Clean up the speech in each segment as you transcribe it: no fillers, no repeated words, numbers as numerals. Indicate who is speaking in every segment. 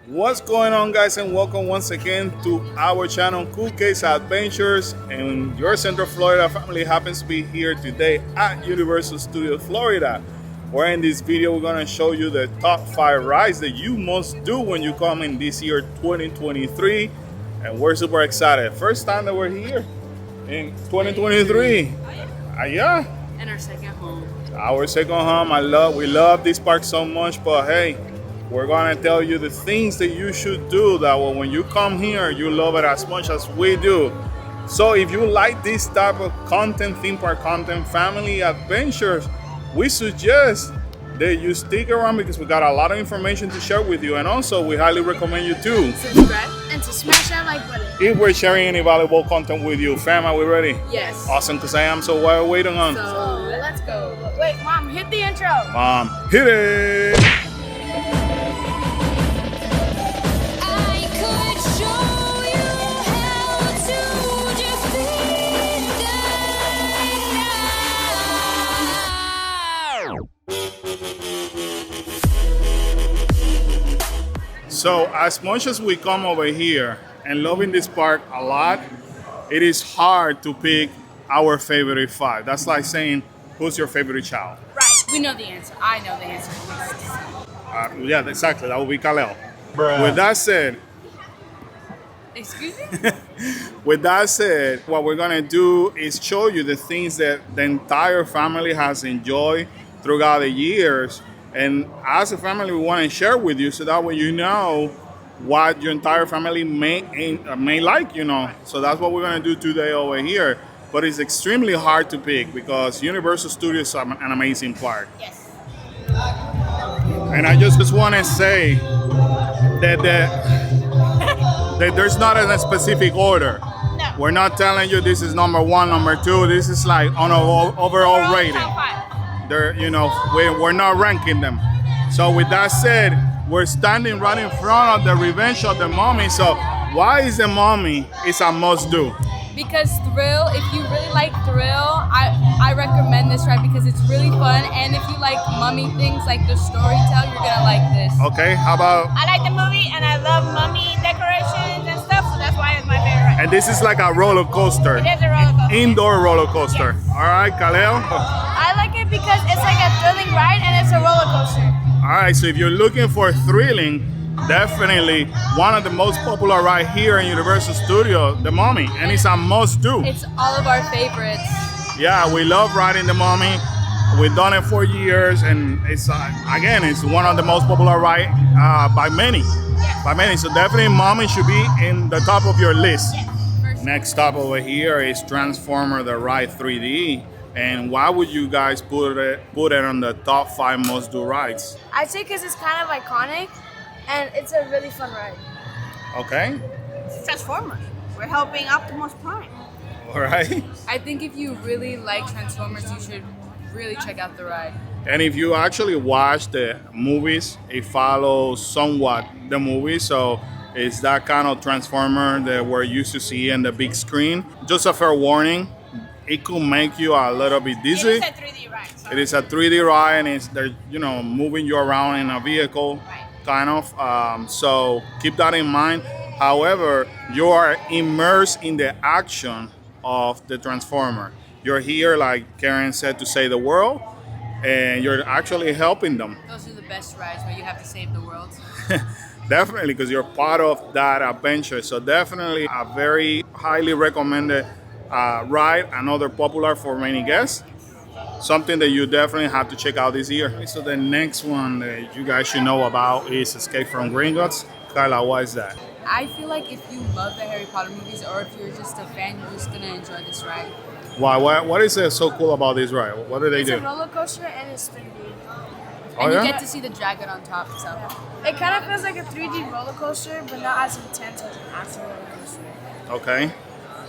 Speaker 1: What's going on, guys, and welcome once again to our channel Cool Case Adventures. And your Central Florida family happens to be here today at Universal Studios Florida, where in this video we're going to show you the top 5 rides that you must do when you come in this year 2023. And we're super excited, first time that we're here in 2023. Yeah,
Speaker 2: And our second home.
Speaker 1: our second home. We love this park so much, but hey, we're gonna tell you the things that you should do that when you come here, you love it as much as we do. So if you like this type of content, theme park content, family adventures, we suggest that you stick around because we got a lot of information to share with you. And also, we highly recommend you to
Speaker 2: Subscribe and to smash that like button.
Speaker 1: if we're sharing any valuable content with you. Fam, are we ready?
Speaker 2: Yes.
Speaker 1: Awesome, because I am. So what are we waiting on?
Speaker 2: So let's go. Wait, Mom, hit the intro.
Speaker 1: Mom, hit it!
Speaker 3: I could show you how to defeat the
Speaker 1: So as much as we come over here and loving this park a lot, it is hard to pick our favorite 5. That's like saying, who's your favorite child?
Speaker 2: Right. We know the answer. I know the answer.
Speaker 1: Yeah, exactly. That would be Kalel. With that said,
Speaker 2: Excuse me?
Speaker 1: with that said, what we're gonna do is show you the things that the entire family has enjoyed throughout the years. And as a family, we want to share with you so that way you know what your entire family may like, So that's what we're gonna do today over here. But it's extremely hard to pick because Universal Studios is an amazing park.
Speaker 2: Yes.
Speaker 1: And I just want to say that that there's not a specific order.
Speaker 2: No.
Speaker 1: We're not telling you this is number 1, number 2. This is like on an overall rating.
Speaker 2: Top 5.
Speaker 1: We're not ranking them. So with that said, we're standing right in front of the Revenge of the Mummy. So why is the Mummy is a must-do?
Speaker 2: Because thrill, if you really like thrill, I recommend this ride because it's really fun. And if you like mummy things like the storytell, you're gonna like this.
Speaker 1: Okay, how about?
Speaker 4: I like the movie and I love mummy decorations and stuff, so that's why it's my favorite.
Speaker 1: And this is like a roller coaster,
Speaker 4: It is a roller coaster.
Speaker 1: indoor roller coaster.
Speaker 4: Yes.
Speaker 1: All right, Kaleo.
Speaker 4: I like it because it's like a thrilling ride and it's a roller coaster.
Speaker 1: All right, so if you're looking for thrilling, definitely one of the most popular right here in Universal Studios, the Mummy, and it's a must-do.
Speaker 2: It's all of our favorites.
Speaker 1: Yeah, we love riding the Mummy. We've done it for years, and it's again, it's one of the most popular ride by many. So definitely, Mummy should be in the top of your list. Next stop over here is Transformer the Ride 3D. And why would you guys put it on the top 5 must-do rides?
Speaker 4: I'd say because it's kind of iconic and it's a really fun ride.
Speaker 1: Okay,
Speaker 4: It's Transformers. We're helping Optimus Prime.
Speaker 1: all right.
Speaker 2: I think if you really like Transformers, you should really check out the ride.
Speaker 1: And if you actually watch the movies, it follows somewhat the movie. So it's that kind of Transformer that we're used to see in the big screen. Just a fair warning, it could make you a little bit dizzy.
Speaker 4: It is a 3D ride. So.
Speaker 1: It is a 3D ride, and they're moving you around in a vehicle,
Speaker 4: Right.
Speaker 1: kind of. So keep that in mind. However, you are immersed in the action of the Transformer. You're here, like Karen said, to save the world, and you're actually helping them.
Speaker 2: Those are the best rides where you have to save the world.
Speaker 1: Definitely, because you're part of that adventure. So definitely a very highly recommended ride, another popular for many guests. Something that you definitely have to check out this year. So the next one that you guys should know about is Escape from Gringotts. Carla, why is that?
Speaker 2: I feel like if you love the Harry Potter movies or if you're just a fan, you're just gonna enjoy this ride.
Speaker 1: Why? What is so cool about this ride? What do they
Speaker 4: It's
Speaker 1: do?
Speaker 4: a roller coaster and it's 3D.
Speaker 1: Oh,
Speaker 2: And
Speaker 1: yeah?
Speaker 2: you get to see the dragon on top, so.
Speaker 4: It kind of feels like a 3D roller coaster, but not as intense as an actual roller coaster.
Speaker 1: Okay,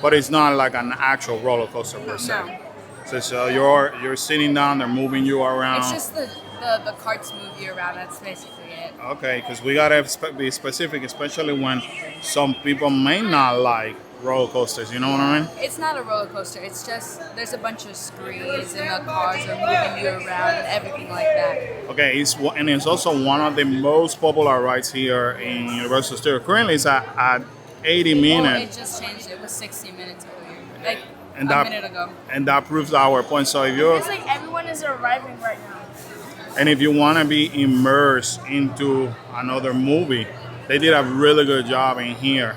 Speaker 1: but it's not like an actual roller coaster per se.
Speaker 2: No.
Speaker 1: So you're sitting down, they're moving you around.
Speaker 2: It's just the the carts move you around. That's basically it.
Speaker 1: Okay, because we gotta be specific, especially when some people may not like roller coasters. You know what I mean?
Speaker 2: It's not a roller coaster. It's just there's a bunch of screens and the cars are moving you around and everything like that.
Speaker 1: Okay, and it's also one of the most popular rides here in Universal Studios. Currently, it's at 80
Speaker 2: Oh,
Speaker 1: minutes.
Speaker 2: it just changed. It was 60 minutes earlier, like
Speaker 1: And
Speaker 2: a
Speaker 1: that,
Speaker 2: minute ago.
Speaker 1: and that proves our point. So if you
Speaker 4: It's like everyone is arriving right now.
Speaker 1: and if you want to be immersed into another movie, they did a really good job in here.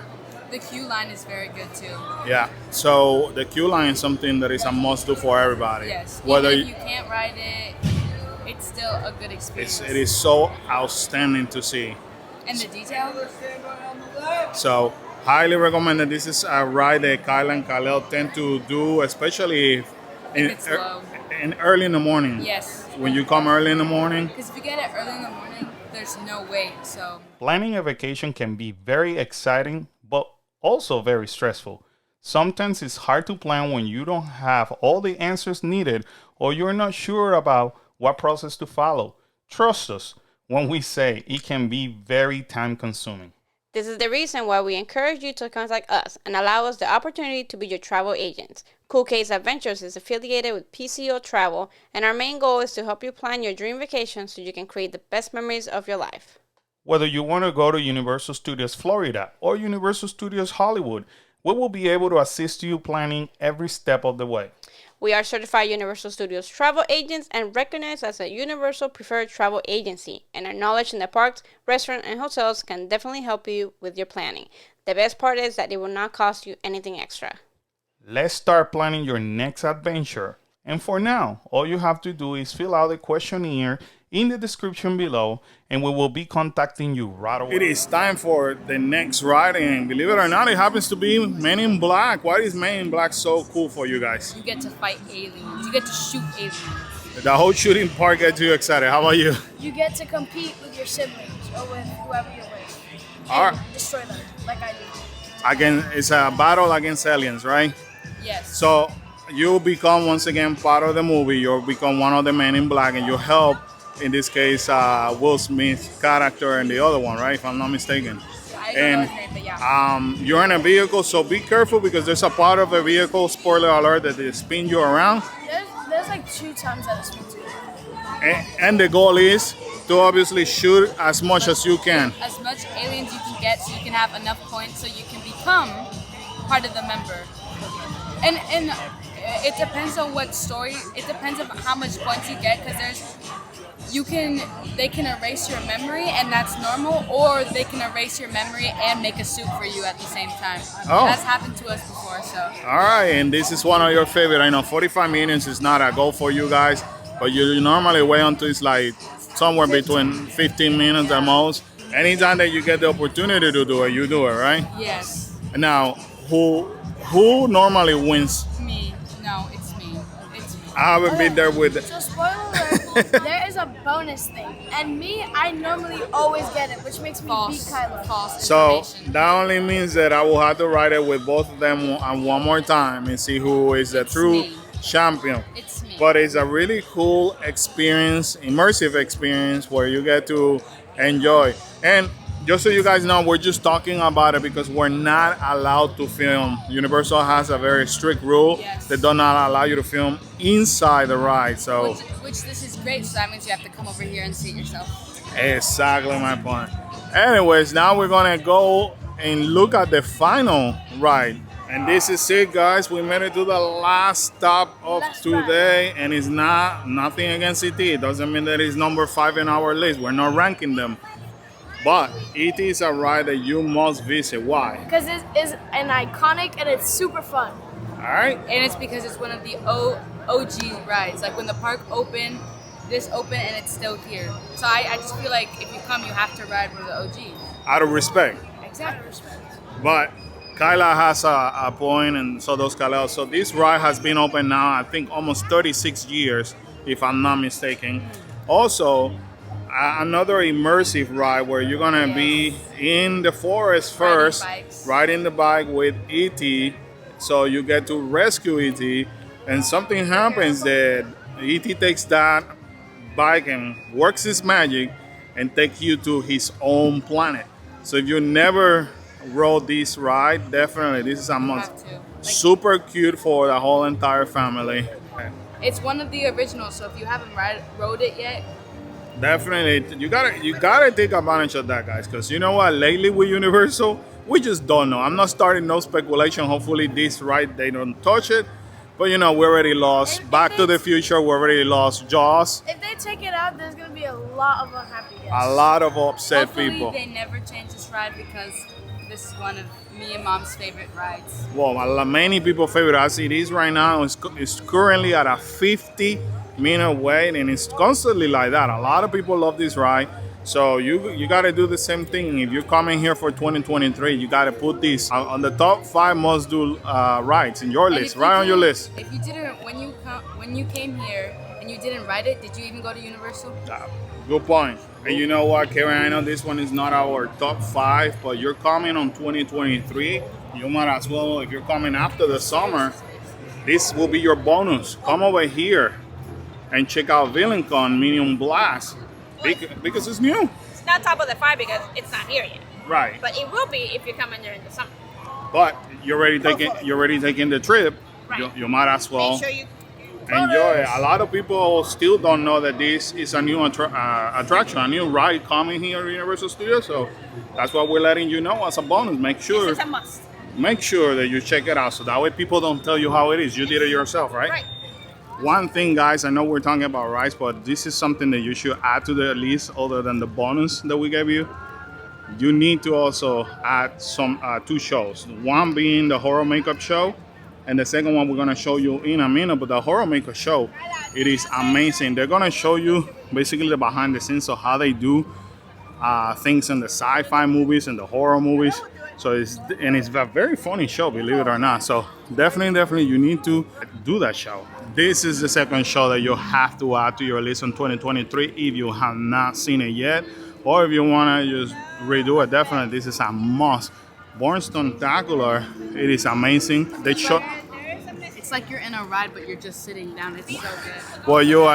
Speaker 2: The queue line is very good too.
Speaker 1: Yeah. So the queue line is something that is a must do for everybody.
Speaker 2: Yes.
Speaker 1: Whether
Speaker 2: Even if you can't ride it, it's still a good experience.
Speaker 1: it is so outstanding to see.
Speaker 2: And the detail.
Speaker 1: So highly recommended. This is a ride that Kyle and Kalel tend to do, especially in,
Speaker 2: it's low.
Speaker 1: in early in the morning.
Speaker 2: Yes.
Speaker 1: When you come early in the morning.
Speaker 2: Because if you get it early in the morning, there's no wait. So
Speaker 1: Planning a vacation can be very exciting, but also very stressful. Sometimes it's hard to plan when you don't have all the answers needed or you're not sure about what process to follow. Trust us when we say it can be very time consuming.
Speaker 5: This is the reason why we encourage you to contact us and allow us the opportunity to be your travel agents. Cool Case Adventures is affiliated with PCO Travel, and our main goal is to help you plan your dream vacation so you can create the best memories of your life.
Speaker 1: Whether you want to go to Universal Studios Florida or Universal Studios Hollywood, we will be able to assist you planning every step of the way.
Speaker 5: We are certified Universal Studios travel agents and recognized as a Universal Preferred Travel Agency, and our knowledge in the parks, restaurants, and hotels can definitely help you with your planning. The best part is that it will not cost you anything extra.
Speaker 1: Let's start planning your next adventure. And for now, all you have to do is fill out the questionnaire in the description below, and we will be contacting you right away. It is time for the next ride, and believe it or not, it happens to be Men in Black. Why is Men in Black so cool for you guys?
Speaker 2: you get to fight aliens. You get to shoot aliens.
Speaker 1: The whole shooting part gets you excited. How about you?
Speaker 4: You get to compete with your siblings or with whoever you're with. And
Speaker 1: All right.
Speaker 4: destroy them, like I do.
Speaker 1: Again, it's a battle against aliens, right?
Speaker 2: Yes.
Speaker 1: So you become once again part of the movie. You become one of the Men in Black, and you help. In this case, Will Smith's character and the other one, right? If I'm not mistaken.
Speaker 2: I don't know his name, but yeah.
Speaker 1: You're in a vehicle, so be careful because there's a part of the vehicle, spoiler alert, that they spin you around.
Speaker 4: There's like 2 times that it's been to.
Speaker 1: And the goal is to obviously shoot as much as you can.
Speaker 2: As much aliens you can get so you can have enough points so you can become part of the member. And it depends on what story, it depends on how much points you get, because they can erase your memory and that's normal, or they can erase your memory and make a suit for you at the same time.
Speaker 1: Oh.
Speaker 2: That's happened to us before, so.
Speaker 1: All right, and this is one of your favorite. I know 45 minutes is not a goal for you guys, but you normally wait until it's like somewhere between 15 minutes at most. Anytime that you get the opportunity to do it, you do it, right?
Speaker 2: Yes.
Speaker 1: Now, who normally wins?
Speaker 2: Me. No, it's me. It's me.
Speaker 1: I haven't been there with.
Speaker 4: So spoiler alert, there is a bonus thing. And me, I normally always get it, which makes me beat Kylo.
Speaker 2: False
Speaker 1: So
Speaker 2: information.
Speaker 1: that only means that I will have to ride it with both of them one more time and see who is the true
Speaker 2: me.
Speaker 1: champion.
Speaker 2: It's me.
Speaker 1: But it's a really cool experience, immersive experience where you get to enjoy. And just so you guys know, we're just talking about it because we're not allowed to film. Universal has a very strict rule
Speaker 2: Yes.
Speaker 1: that does not allow you to film inside the ride. So
Speaker 2: Which this is great, so that means you have to come over here and see it yourself.
Speaker 1: exactly my point. Anyways, now we're gonna go and look at the final ride. And this is it, guys. We made it to the last stop of today, and it's nothing against ET. It doesn't mean that it's number 5 in our list. We're not ranking them. But it is a ride that you must visit. Why?
Speaker 4: Because it is an iconic and it's super fun.
Speaker 1: All right.
Speaker 2: And it's because it's one of the OG rides. Like when the park opened, this opened and it's still here. So I just feel like if you come, you have to ride with the OG.
Speaker 1: Out of respect.
Speaker 2: Exactly.
Speaker 1: But Kyla has a point, and so does Kalel. So this ride has been open now, I think, almost 36 years, if I'm not mistaken. Also, another immersive ride where you're gonna be in the forest first, riding the bike with ET. So you get to rescue ET, and something happens that ET takes that bike and works his magic and take you to his own planet. So if you never rode this ride, definitely this is a must.
Speaker 2: have to. Like,
Speaker 1: Super cute for the whole entire family.
Speaker 2: it's one of the originals, so if you haven't rode it yet,
Speaker 1: Definitely, you gotta take advantage of that, guys. Because you know what? Lately with Universal, we just don't know. I'm not starting no speculation. Hopefully, this ride they don't touch it. But you know, we already lost
Speaker 4: If
Speaker 1: Back to
Speaker 4: they-
Speaker 1: the Future. We already lost Jaws.
Speaker 4: If they take it out, there's gonna be a lot of unhappy guests.
Speaker 1: A lot of upset
Speaker 2: hopefully
Speaker 1: people.
Speaker 2: they never change this ride because this is one of me and Mom's favorite rides.
Speaker 1: Well, many people favorite. As it is right now, it's currently at a 50-minute wait, and it's constantly like that. A lot of people love this ride. So you got to do the same thing. If you're coming here for 2023, you got to put this on the top 5 must-do rides in your
Speaker 2: And
Speaker 1: list,
Speaker 2: if you
Speaker 1: right on your
Speaker 2: didn't-
Speaker 1: list.
Speaker 2: If you didn't, when you came here and you didn't ride it, did you even go to Universal?
Speaker 1: Good point. And you know what, Karen? I know this one is not our top 5, but you're coming on 2023. You might as well, if you're coming after the summer, this will be your bonus. Come over here and check out VillainCon Minion Blast because it's new.
Speaker 5: It's not top of the 5 because it's not here yet.
Speaker 1: Right.
Speaker 5: But it will be if you come in during the summer.
Speaker 1: But you're already taking the trip.
Speaker 5: Right.
Speaker 1: You might as well
Speaker 5: Make sure you
Speaker 1: enjoy it. A lot of people still don't know that this is a new attraction, a new ride coming here at Universal Studios. So that's what we're letting you know as a bonus. Make sure
Speaker 5: This is a must.
Speaker 1: that you check it out, so that way people don't tell you how it is. You did it yourself, right?
Speaker 5: Right.
Speaker 1: One thing, guys, I know we're talking about rides, but this is something that you should add to the list other than the bonus that we gave you. You need to also add some 2 shows. One being the horror makeup show, and the second one we're gonna show you in a minute. But the horror makeup show, it is amazing. They're gonna show you basically the behind the scenes of how they do things in the sci-fi movies and the horror movies. So it's a very funny show, believe it or not. So definitely you need to do that show. This is the second show that you have to add to your list in 2023 if you have not seen it yet, or if you want to just redo it. Definitely, this is a must. Bornstone Daggler, it is amazing. They show.
Speaker 2: It's like you're in a ride, but you're just sitting down. It's so good.
Speaker 1: Well, you're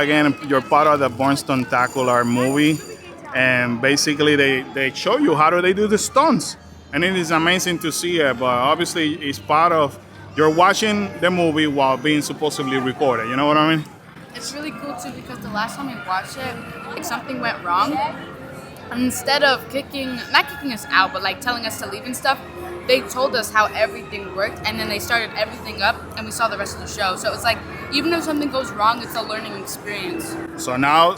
Speaker 1: part of the Bornstone Daggler movie, and basically they show you how do they do the stunts, and it is amazing to see it. But obviously, it's part of you're watching the movie while being supposedly recorded. You know what I mean?
Speaker 2: It's really cool too because the last time we watched it, like something went wrong. And instead of not kicking us out, but like telling us to leave and stuff, they told us how everything worked, and then they started everything up, and we saw the rest of the show. So it's like, even if something goes wrong, it's a learning experience.
Speaker 1: So now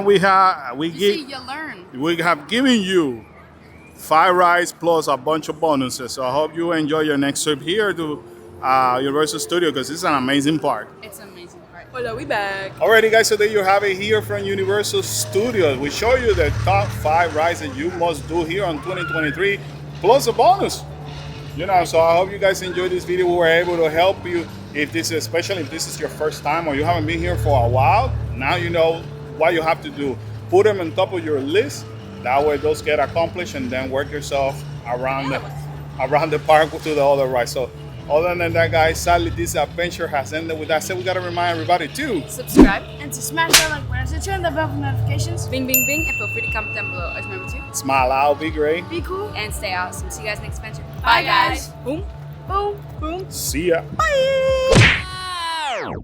Speaker 1: we
Speaker 2: You learn.
Speaker 1: have given you 5 rides plus a bunch of bonuses. So I hope you enjoy your next trip here to Universal Studios because it's an amazing park.
Speaker 2: It's an amazing part. Hola, we back.
Speaker 1: Alrighty, guys, so there you have it here from Universal Studios. We show you the top 5 rides that you must do here on 2023 plus a bonus. You know, so I hope you guys enjoyed this video. We were able to help you especially if this is your first time or you haven't been here for a while. Now you know what you have to do. Put them on top of your list. That way those get accomplished, and then work yourself around the park to the other rides. So other than that, guys, sadly this adventure has ended. With that said, we gotta remind everybody to
Speaker 2: Subscribe.
Speaker 4: And to smash that like button and turn the bell for notifications.
Speaker 2: Bing, bing, bing. And feel free to comment down below. Always remember to.
Speaker 1: smile out, be great.
Speaker 4: Be cool.
Speaker 2: And stay awesome. See you guys next adventure.
Speaker 4: Bye, guys.
Speaker 2: Boom.
Speaker 4: Boom.
Speaker 2: Boom.
Speaker 1: See ya.
Speaker 3: Bye.